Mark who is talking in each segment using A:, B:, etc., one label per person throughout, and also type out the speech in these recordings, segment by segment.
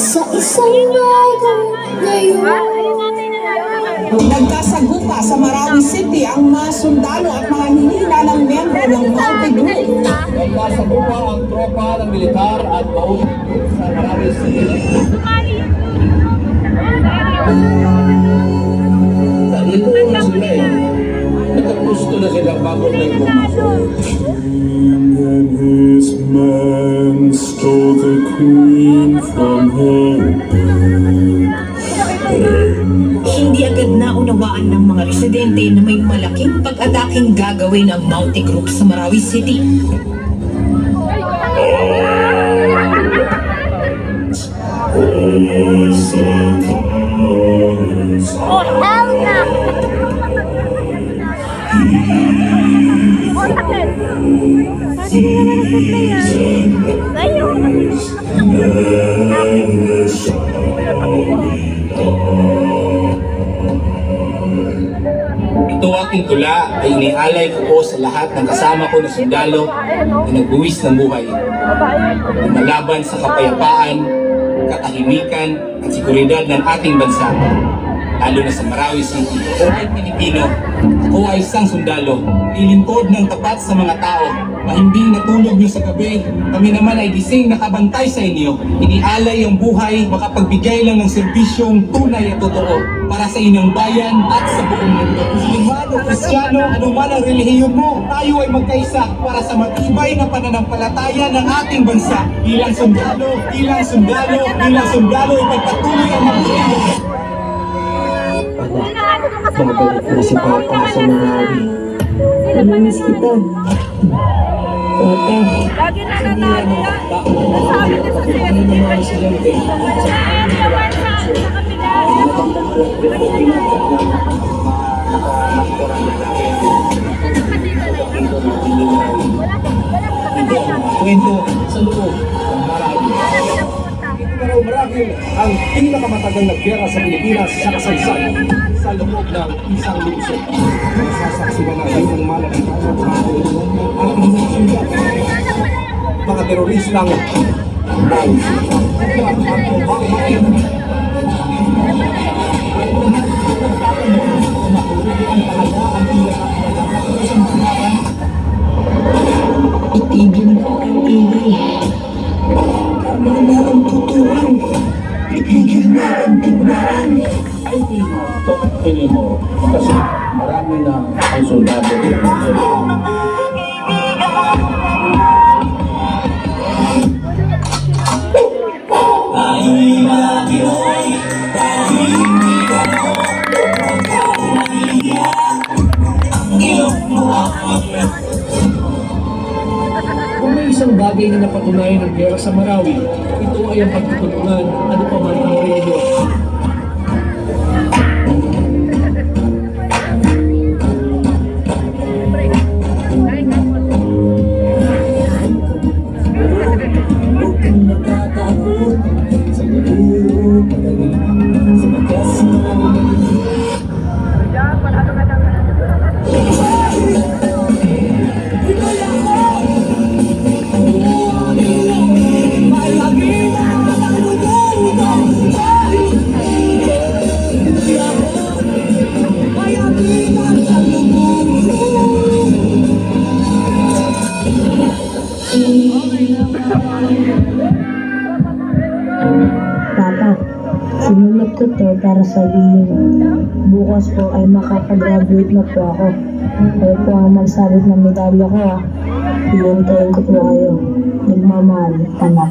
A: sa isang bagay ngayon.
B: Nagkasagupa sa Marawi City ang mga sundalo at mga hinihina ng miyembro ng Mounted Group.
C: Nagkasagupa ang tropa ng militar at Mounted Group sa Marawi City. Ito na sila eh. Nakagusto na sila bago na yung pumasok.
D: And his man stole the queen from her bed.
E: Hindi agad naunawaan ng mga residente na may malaking pag-ataking gagawin ang Mounted Group sa Marawi City.
A: Oh, hell no! Sabi naman nag-play ngayon.
C: Ito aking tula ay inialay ko po sa lahat ng kasama ko na sundalo na nagbuwis ng buhay. Lumalaban sa kapayapaan, katahimikan at seguridad ng ating bansa. Lalo na sa Marawi City. Ako ay Pilipino. Ako ay isang sundalo. Ilingkod ng tapat sa mga tao na hindi natulog niyo sa gabi. Kami naman ay gising nakabantay sa inyo. Inialay ang buhay, makapagbigay lang ng serbisyong tunay at totoo para sa inyong bayan at sa buong mundo. Musliman o Kristiyano, anuman ang relihiyon mo, tayo ay magkaisa para sa matibay na pananampalataya ng ating bansa. Bilang sundalo, bilang sundalo, bilang sundalo, ipagpatuloy ang mabuti.
B: Babalik na si Papa sa Marawi. Naminis kita. Papa.
A: Lagi na nanalo ka. Nasabi na sa CST. Ayan naman sa kapila.
C: Kwento sa loob ng Marawi. Marawi ang pinakamatagal na gera sa Pilipinas sa kasaysayan sa loob ng isang lungsod. Nasasaksihan natin ng malalaman ng ating mga sundan. Mga teroristang
B: Itigil mo ang ingay. Tama na ang tutuan. Itigil mo ang tignan.
C: ay tingin mo kasi marami na ang soldado dito. Kung may isang bagay na napatunayan ng gera sa Marawi, ito ay ang pagtutulungan ano pa man ang relihiyon.
F: Papa, sinulat ko to para sabihin bukas po ay makapag-graduate na po ako. Kayo po ang magsabit ng medalya ko ha. Ilantayin ko po kayo. Nagmamahal, anak.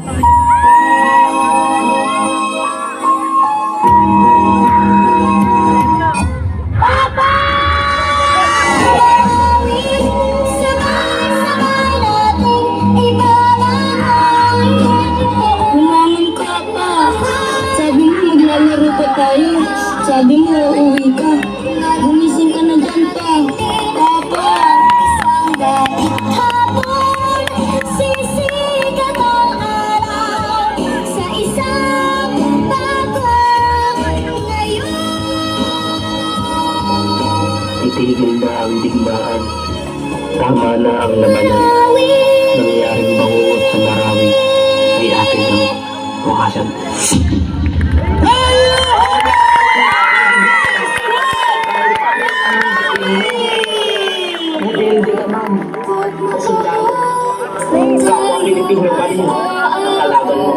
A: Sabi mo, uuwi ka. Gumising ka na dyan pa. Papa! Hapon, sisikat ang araw sa isang bagong ngayon.
D: Itigil na ang digmaan. Tama na ang labanan. Nangyaring bangungot sa Marawi ay atin ang wakasan. Pilipino pa rin ang kalaban mo.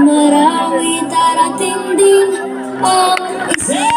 B: Marami darating din ang isa.